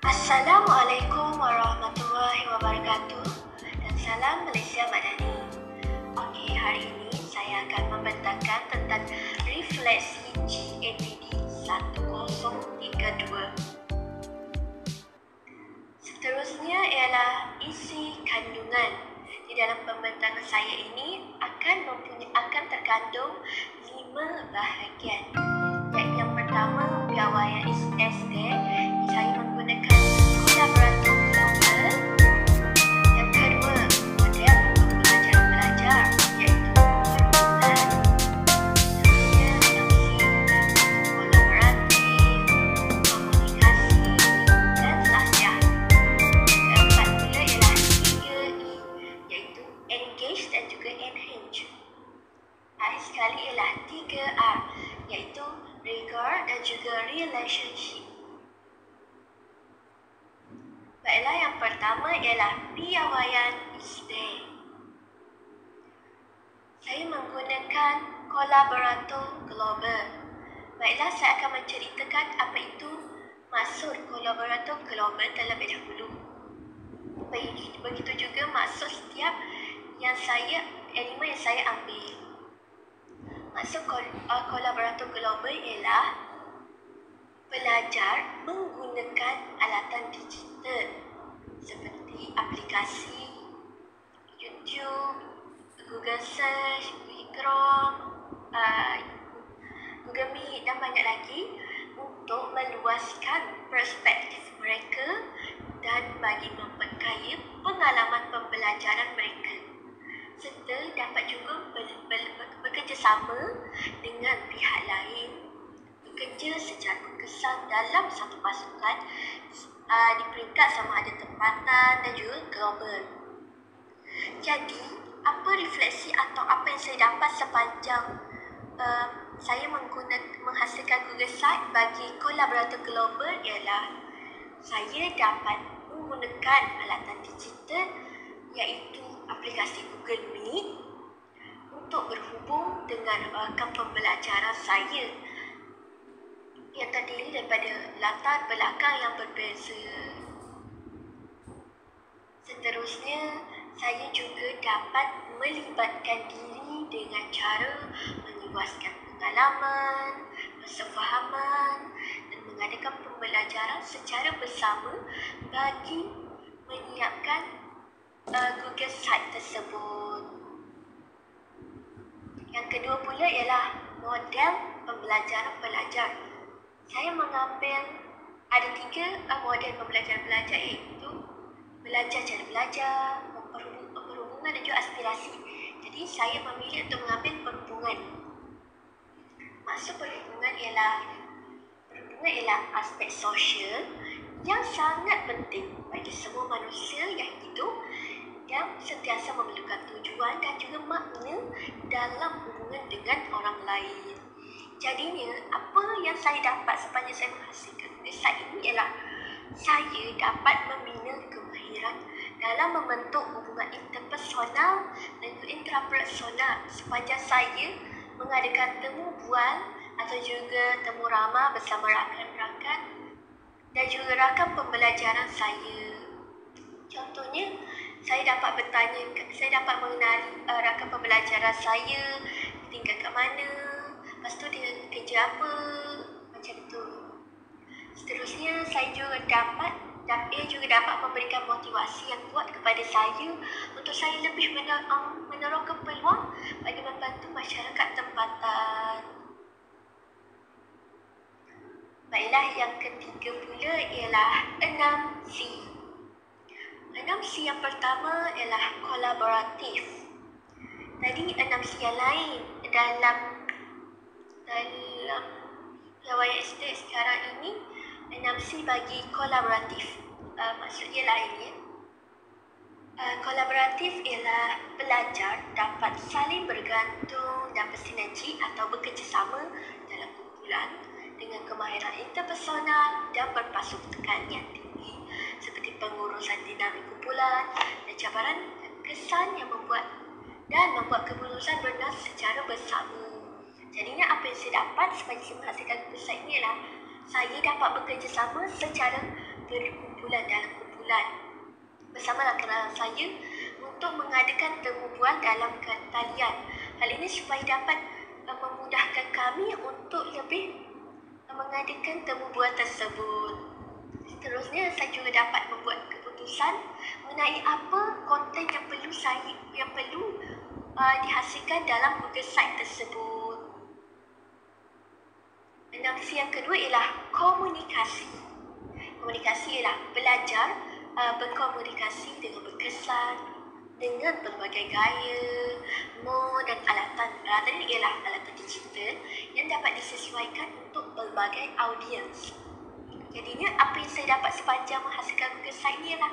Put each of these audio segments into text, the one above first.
Assalamualaikum warahmatullahi wabarakatuh dan salam Malaysia Madani. Okey, hari ini saya akan membentangkan tentang refleksi GAPD 1032. Seterusnya ialah isi kandungan. Di dalam pembentangan saya ini akan terkandung 5 bahagian. Yang pertama, piawaian SD. Saya menggunakan kolaborator global. Yang kedua, model pembelajaran belajar iaitu perhubungan. Seterusnya, aksi kolaboratif, komunikasi dan sahsiah. Keempat pula ialah 3E iaitu engage dan juga enhance. Akhir sekali ialah 3R iaitu regard dan juga relationship. Baiklah, yang pertama ialah piawaian ISDE. Saya menggunakan kolaborator global. Baiklah, saya akan menceritakan apa itu maksud kolaborator global terlebih dahulu. Begitu juga maksud setiap elemen yang saya ambil. Maksud kolaborator global ialah belajar menggunakan alatan digital seperti aplikasi YouTube, Google Search, Chrome, Google Meet dan banyak lagi untuk meluaskan perspektif mereka dan bagi memperkaya pengalaman pembelajaran mereka, serta dapat juga bekerjasama dengan pihak lain, bekerja secara berkesan dalam satu pasukan di peringkat sama ada tempatan dan juga global. Jadi, apa refleksi atau apa yang saya dapat sepanjang saya menghasilkan Google Site bagi kolaborator global ialah saya dapat menggunakan alatan digital iaitu aplikasi Google Meet untuk berhubung dengan rakan pembelajaran saya yang terdiri daripada latar belakang yang berbeza. Seterusnya, saya juga dapat melibatkan diri dengan cara meluaskan pengalaman, persefahaman dan mengadakan pembelajaran secara bersama bagi menyiapkan Google Site tersebut. Yang kedua pula ialah model pembelajaran pelajar. Saya mengambil ada 3 model pembelajaran belajar iaitu belajar cara belajar, perhubungan dan juga aspirasi. Jadi saya memilih untuk mengambil perhubungan. Maksud perhubungan ialah aspek sosial yang sangat penting bagi semua manusia yang hidup yang sentiasa memerlukan tujuan dan juga makna dalam hubungan dengan orang lain. Jadinya, apa yang saya dapat sepanjang saya menghasilkan website ini ialah saya dapat membina kemahiran dalam membentuk hubungan interpersonal dan juga intrapersonal sepanjang saya mengadakan temu bual atau juga temu ramah bersama rakan-rakan dan juga rakan pembelajaran saya. Contohnya, saya dapat mengenali rakan pembelajaran saya tinggal kat mana, lepas tu dia kerja apa, macam tu. Seterusnya, ia juga dapat memberikan motivasi yang kuat kepada saya untuk saya lebih meneroka peluang bagi membantu masyarakat tempatan. Baiklah, yang ketiga pula ialah 6C. 6C yang pertama ialah kolaboratif. Tadi 6C yang lain dalam piawaian SD sekarang ini 6C bagi kolaboratif. Maksudnya lain ya. Kolaboratif ialah belajar dapat saling bergantung dan bersinergi atau bekerjasama dalam kumpulan dengan kemahiran interpersonal dan berpasukan yang tinggi seperti pengurusan dinamik kumpulan dan cabaran kesan yang membuat keputusan benar secara bersama. Jadinya apa yang saya dapat sepanjang saya menghasilkan website ini ialah saya dapat bekerjasama secara berkumpulan dalam kumpulan bersama rakan-rakan saya untuk mengadakan temu bual dalam talian. Hal ini supaya dapat memudahkan kami untuk lebih mengadakan temu bual tersebut. Seterusnya, saya juga dapat membuat keputusan mengenai apa konten yang perlu dihasilkan dalam Google Site tersebut. Opsi yang kedua ialah komunikasi. Komunikasi ialah belajar berkomunikasi dengan berkesan, dengan berbagai gaya, mod dan alatan. Alatan ini ialah alatan digital yang dapat disesuaikan untuk berbagai audiens. Jadinya apa yang saya dapat sepanjang menghasilkan Google Site ni ialah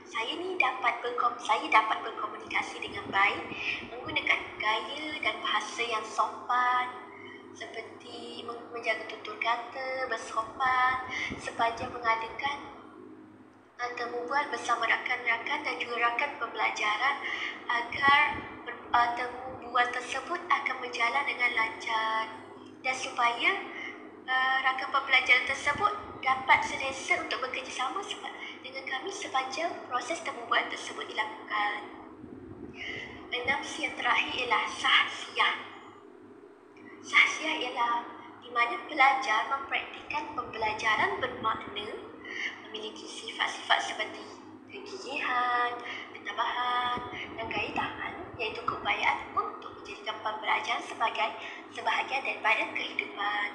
saya dapat berkomunikasi dengan baik menggunakan gaya dan bahasa yang sopan, seperti menjaga tutur kata, bersopan sepanjang mengadakan temu bual bersama rakan-rakan dan juga rakan pembelajaran agar temu bual tersebut akan berjalan dengan lancar dan supaya rakan pembelajaran tersebut dapat selesa untuk bekerjasama dengan kami sepanjang proses temu bual tersebut dilakukan. Opsi yang terakhir ialah sahsiah. Sahsiah ialah di mana pelajar mempraktikkan pembelajaran bermakna, memiliki sifat-sifat seperti kegigihan, ketabahan dan gaya tahan, iaitu keupayaan untuk menjadikan pembelajaran sebagai sebahagian daripada kehidupan.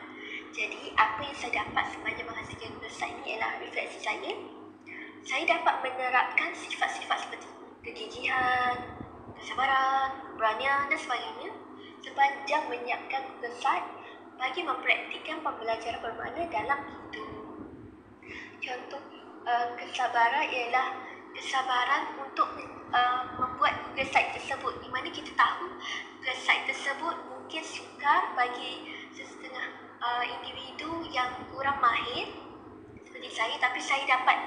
Jadi, apa yang saya dapat sepanjang menghasilkan Google Site ini ialah refleksi saya. Saya dapat menerapkan sifat-sifat seperti kegigihan, kesabaran, keberanian dan sebagainya sepanjang menyiapkan Google Site bagi mempraktikkan pembelajaran bermakna dalam hidup. Contoh kesabaran ialah kesabaran untuk membuat Google Site tersebut, di mana kita tahu Google Site tersebut mungkin sukar bagi sesetengah individu yang kurang mahir seperti saya, tapi saya dapat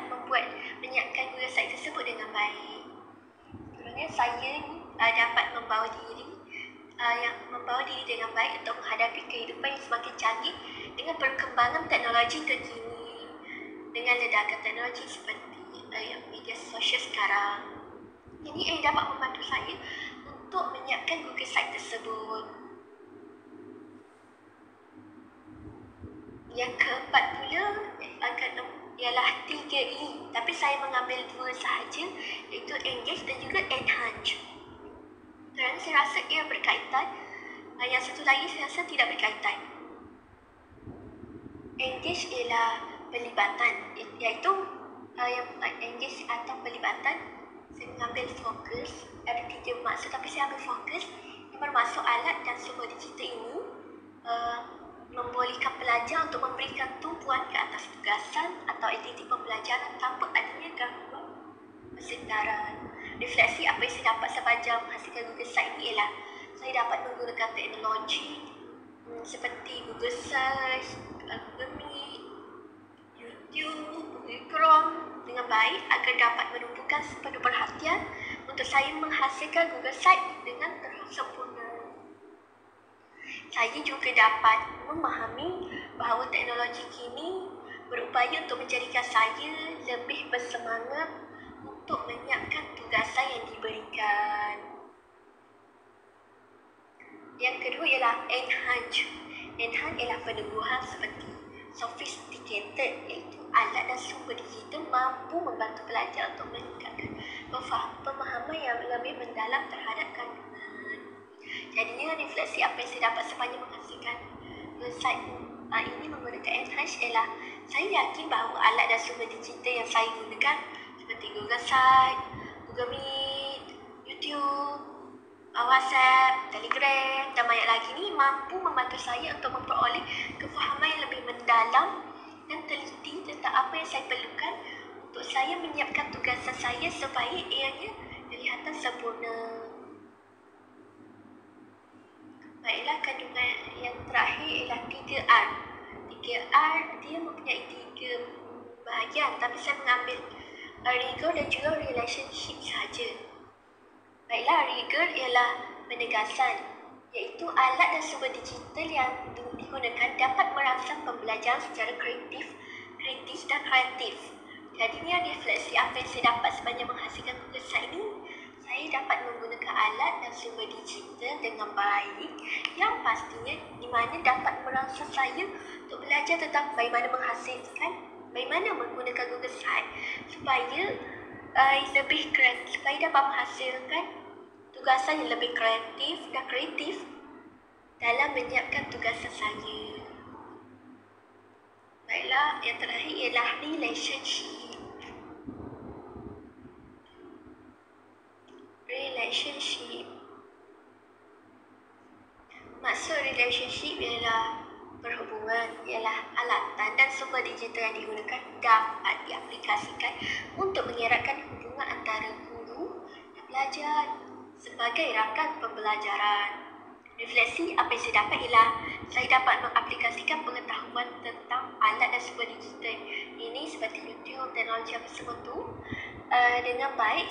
menyiapkan Google Site tersebut dengan baik. Sebenarnya saya dapat membawa diri dengan baik untuk menghadapi kehidupan yang semakin canggih dengan perkembangan teknologi terkini, dengan ledakan teknologi seperti media sosial sekarang. Ini dapat membantu saya untuk menyiapkan Google Site tersebut. Yang keempat pula ialah 3E, tapi saya mengambil 2 sahaja, iaitu engage dan juga enhance. Kerana saya rasa ia berkaitan, yang satu lagi saya rasa tidak berkaitan. Engage ialah pelibatan, iaitu yang engage atau pelibatan, saya mengambil fokus. Ada 3 maksud, tapi saya ambil fokus. Yang bermaksud alat dan sumber digital ini membolehkan pelajar untuk memberikan tumpuan ke atas tugasan atau aktiviti pembelajaran tanpa adanya gangguan persekitaran. Refleksi apa yang saya dapat sepanjang menghasilkan Google Site ini ialah saya dapat menggunakan teknologi seperti Google Search, Google Meet, YouTube, Google Chrome dengan baik agar dapat menumpukan sepenuh perhatian untuk saya menghasilkan Google Site dengan sempurna. Saya juga dapat memahami bahawa teknologi kini berupaya untuk menjadikan saya lebih bersemangat untuk menyiapkan tugasan yang diberikan. Yang kedua ialah enhance. Enhance ialah peneguhan seperti sophisticated, iaitu alat dan sumber digital mampu membantu pelajar untuk meningkatkan pemahaman yang lebih mendalam terhadap kandungan. Jadinya refleksi apa yang saya dapat sepanjang menghasilkan site ini menggunakan enhance ialah saya yakin bahawa alat dan sumber digital yang saya gunakan seperti Google Site, Google Meet, YouTube, WhatsApp, Telegram dan banyak lagi ni mampu membantu saya untuk memperoleh kefahaman yang lebih mendalam dan teliti tentang apa yang saya perlukan untuk saya menyiapkan tugasan saya supaya ianya kelihatan sempurna. Baiklah, kandungan yang terakhir ialah 3R. 3R dia mempunyai 3 bahagian, tapi saya mengambil rigor dan juga relationship sahaja. Baiklah, rigor ialah penegasan, iaitu alat dan sumber digital yang digunakan dapat merangsang pembelajaran secara kritis dan kreatif. Jadinya refleksi apa yang saya dapat sepanjang menghasilkan tugas saya ini, saya dapat menggunakan alat dan sumber digital dengan baik yang pastinya di mana dapat merangsang saya untuk belajar tentang bagaimana menghasilkan, bagaimana menggunakan Google Site supaya supaya dapat menghasilkan tugasan yang lebih kreatif dalam menyiapkan tugasan saya. Baiklah, yang terakhir ialah relationship. Maksud relationship ialah perhubungan, ialah alatan dan sumber digital yang digunakan dapat diaplikasikan untuk mengeratkan hubungan antara guru dan pelajar sebagai rakan pembelajaran. Refleksi apa yang saya dapat ialah saya dapat mengaplikasikan pengetahuan tentang alat dan sumber digital ini seperti YouTube, teknologi apa semua tu dengan baik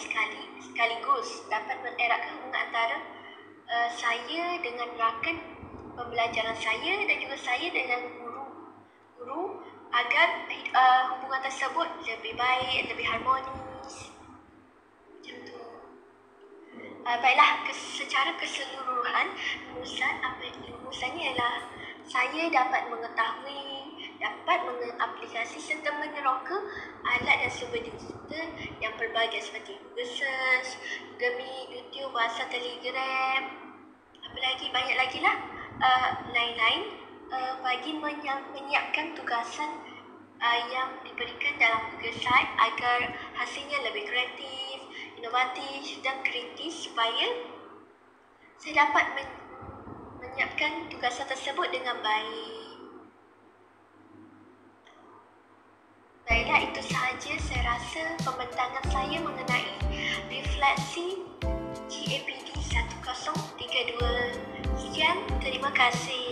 sekaligus dapat mengeratkan hubungan antara saya dengan rakan pembelajaran saya dan juga saya dengan guru agar hubungan tersebut lebih baik, lebih harmonis. Macam tu. Baiklah, secara keseluruhan rumusannya ialah saya dapat mengetahui, dapat mengaplikasi serta meneroka alat dan sumber digital yang berbagai seperti Google Search, Google Meet, YouTube, WhatsApp, Telegram, banyak lagi lah lain-lain bagi menyiapkan tugasan yang diberikan dalam Google Site agar hasilnya lebih kreatif, inovatif dan kritis supaya saya dapat menyiapkan tugasan tersebut dengan baik. Baiklah, itu sahaja saya rasa pembentangan saya mengenai refleksi GAPD 1032. Sekian, terima kasih.